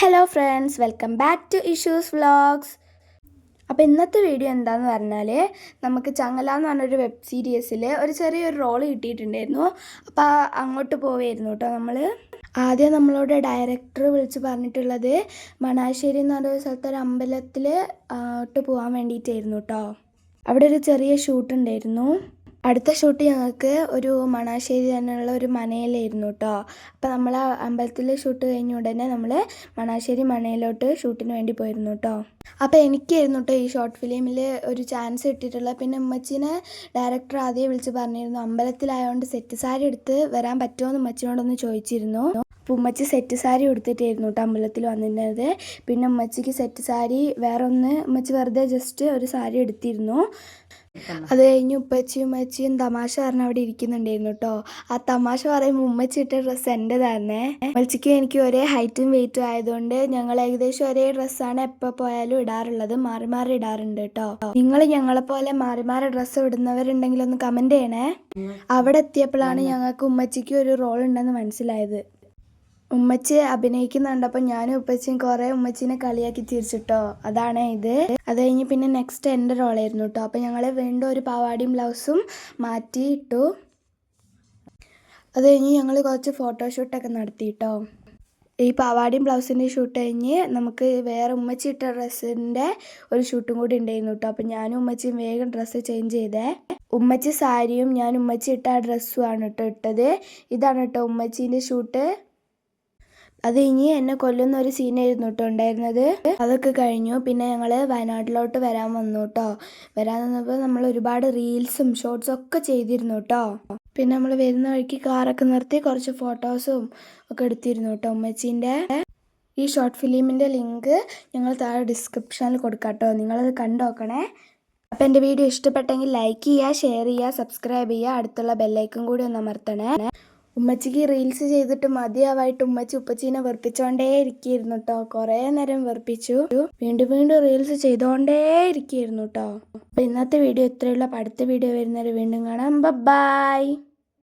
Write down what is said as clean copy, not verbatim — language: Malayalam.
Hello friends, welcome back to issues vlogs. അപ്പോൾ ഇന്നത്തെ വീഡിയോ എന്താണെന്ന് പറഞ്ഞാൽ നമുക്ക് ചങ്ങല എന്ന് പറഞ്ഞൊരു വെബ് സീരീസിൽ ഒരു ചെറിയൊരു റോൾ കിട്ടിയിട്ടുണ്ടായിരുന്നു. അപ്പോൾ അങ്ങോട്ട് പോവുമായിരുന്നു കേട്ടോ. ആദ്യം നമ്മളോട് ഡയറക്ടർ വിളിച്ച് പറഞ്ഞിട്ടുള്ളത് മണാശ്ശേരി എന്ന് പറഞ്ഞ സ്ഥലത്തൊരു അമ്പലത്തിൽ പോകാൻ വേണ്ടിയിട്ടായിരുന്നു കേട്ടോ. അവിടെ ഒരു ചെറിയ ഷൂട്ട് ഉണ്ടായിരുന്നു. അടുത്ത ഷൂട്ട് ഞങ്ങൾക്ക് ഒരു മണാശ്ശേരി തന്നെയുള്ള ഒരു മനയിലായിരുന്നു കേട്ടോ. അപ്പോൾ നമ്മൾ ആ അമ്പലത്തിൽ ഷൂട്ട് കഴിഞ്ഞ ഉടനെ നമ്മൾ മണാശ്ശേരി മനയിലോട്ട് ഷൂട്ടിന് വേണ്ടി പോയിരുന്നു കേട്ടോ. അപ്പോൾ എനിക്കായിരുന്നു കേട്ടോ ഈ ഷോർട്ട് ഫിലിമിൽ ഒരു ചാൻസ് കിട്ടിയിട്ടുള്ളത്. പിന്നെ ഉമ്മച്ചീനെ ഡയറക്ടർ ആദ്യം വിളിച്ച് പറഞ്ഞിരുന്നു, അമ്പലത്തിലായതുകൊണ്ട് സെറ്റ് സാരി എടുത്ത് വരാൻ പറ്റുമോ എന്ന് ഉമ്മച്ചിനോടൊന്ന് ചോദിച്ചിരുന്നു. അപ്പോൾ ഉമ്മച്ചി സെറ്റ് സാരി എടുത്തിട്ടായിരുന്നു കേട്ടോ അമ്പലത്തിൽ വന്നിരുന്നത്. പിന്നെ ഉമ്മച്ചിക്ക് സെറ്റ് സാരി ഉമ്മച്ചി വെറുതെ ജസ്റ്റ് ഒരു സാരി എടുത്തിരുന്നു. അത് കഴിഞ്ഞ് ഉമ്മച്ചിയും തമാശ പറഞ്ഞ് അവിടെ ഇരിക്കുന്നുണ്ടായിരുന്നു കേട്ടോ. ആ തമാശ പറയുമ്പോൾ ഉമ്മച്ചി ഇട്ട ഡ്രസ്സ് എൻ്റെ തന്നെ. ഉമ്മച്ചിക്കും എനിക്ക് ഒരേ ഹൈറ്റും വെയിറ്റും ആയതുകൊണ്ട് ഞങ്ങൾ ഏകദേശം ഒരേ ഡ്രസ്സാണ് എപ്പോൾ പോയാലും ഇടാറുള്ളത്. മാറി മാറി ഇടാറുണ്ട് കേട്ടോ. നിങ്ങൾ ഞങ്ങളെപ്പോലെ മാറി മാറി ഡ്രസ്സ് ഇടുന്നവരുണ്ടെങ്കിൽ ഒന്ന് കമൻറ്റ് ചെയ്യണേ. അവിടെ എത്തിയപ്പോഴാണ് ഞങ്ങൾക്ക് ഉമ്മച്ചിക്ക് ഒരു റോൾ ഉണ്ടെന്ന് മനസ്സിലായത്. ഉമ്മച്ചി അഭിനയിക്കുന്നുണ്ടപ്പോൾ ഞാനും ഉപ്പച്ചിയും കുറേ ഉമ്മച്ചീനെ കളിയാക്കി ചിരിച്ചിട്ടോ. അതാണ് ഇത്. അത് കഴിഞ്ഞ് പിന്നെ നെക്സ്റ്റ് എൻ്റെ റോളായിരുന്നു കേട്ടോ. അപ്പോൾ ഞങ്ങൾ വീണ്ടും ഒരു പാവാടിയും ബ്ലൗസും മാറ്റി ഇട്ടു. അത് കഴിഞ്ഞ് ഞങ്ങൾ കുറച്ച് ഫോട്ടോഷൂട്ടൊക്കെ നടത്തി കേട്ടോ. ഈ പാവാടിയും ബ്ലൗസിൻ്റെ ഷൂട്ട് കഴിഞ്ഞ് നമുക്ക് വേറെ ഉമ്മച്ചി ഇട്ട ഡ്രസ്സിൻ്റെ ഒരു ഷൂട്ടും കൂടി ഉണ്ടായിരുന്നു കേട്ടോ. അപ്പോൾ ഞാനും ഉമ്മച്ചിയും വേഗം ഡ്രസ്സ് ചേഞ്ച് ചെയ്തേ. ഉമ്മച്ചി സാരിയും ഞാൻ ഉമ്മച്ചി ഇട്ട ആ ഡ്രസ്സുമാണ് കേട്ടോ ഇട്ടത്. ഇതാണ് കേട്ടോ ഉമ്മച്ചീൻ്റെ ഷൂട്ട്. അത് കഴിഞ്ഞ് എന്നെ കൊല്ലുന്ന ഒരു സീനായിരുന്നു കേട്ടോ ഉണ്ടായിരുന്നത്. അതൊക്കെ കഴിഞ്ഞു. പിന്നെ ഞങ്ങൾ വയനാട്ടിലോട്ട് വരാൻ വന്നു കേട്ടോ. വരാൻ വന്നപ്പോൾ നമ്മൾ ഒരുപാട് റീൽസും ഷോർട്സും ഒക്കെ ചെയ്തിരുന്നു കേട്ടോ. പിന്നെ നമ്മൾ വരുന്ന വഴിക്ക് കാറൊക്കെ നിർത്തി കുറച്ച് ഫോട്ടോസും ഒക്കെ എടുത്തിരുന്നു കേട്ടോ ഉമ്മച്ചീൻ്റെ. ഈ ഷോർട്ട് ഫിലിമിൻ്റെ ലിങ്ക് ഞങ്ങൾ താഴെ ഡിസ്ക്രിപ്ഷനിൽ കൊടുക്കാം കേട്ടോ. നിങ്ങളത് കണ്ടു നോക്കണേ. അപ്പോൾ എൻ്റെ വീഡിയോ ഇഷ്ടപ്പെട്ടെങ്കിൽ ലൈക്ക് ചെയ്യുക, ഷെയർ ചെയ്യുക, സബ്സ്ക്രൈബ് ചെയ്യുക. അടുത്തുള്ള ബെല്ലൈക്കൺ കൂടി ഒന്ന് അമർത്തണേ. ഉമ്മച്ചിക്ക് റീൽസ് ചെയ്തിട്ട് മതിയാവായിട്ട് ഉമ്മച്ചി ഉപ്പച്ചീനെ വെറുപ്പിച്ചോണ്ടേ ഇരിക്കുകയായിരുന്നു കേട്ടോ. കുറേ നേരം വെറുപ്പിച്ചു. വീണ്ടും റീൽസ് ചെയ്തോണ്ടേ ഇരിക്കുകയായിരുന്നു കേട്ടോ. അപ്പോൾ ഇന്നത്തെ വീഡിയോ ഇത്രയുള്ള. അടുത്ത വീഡിയോ വരുന്നവരെ വീണ്ടും കാണാം. ബൈ.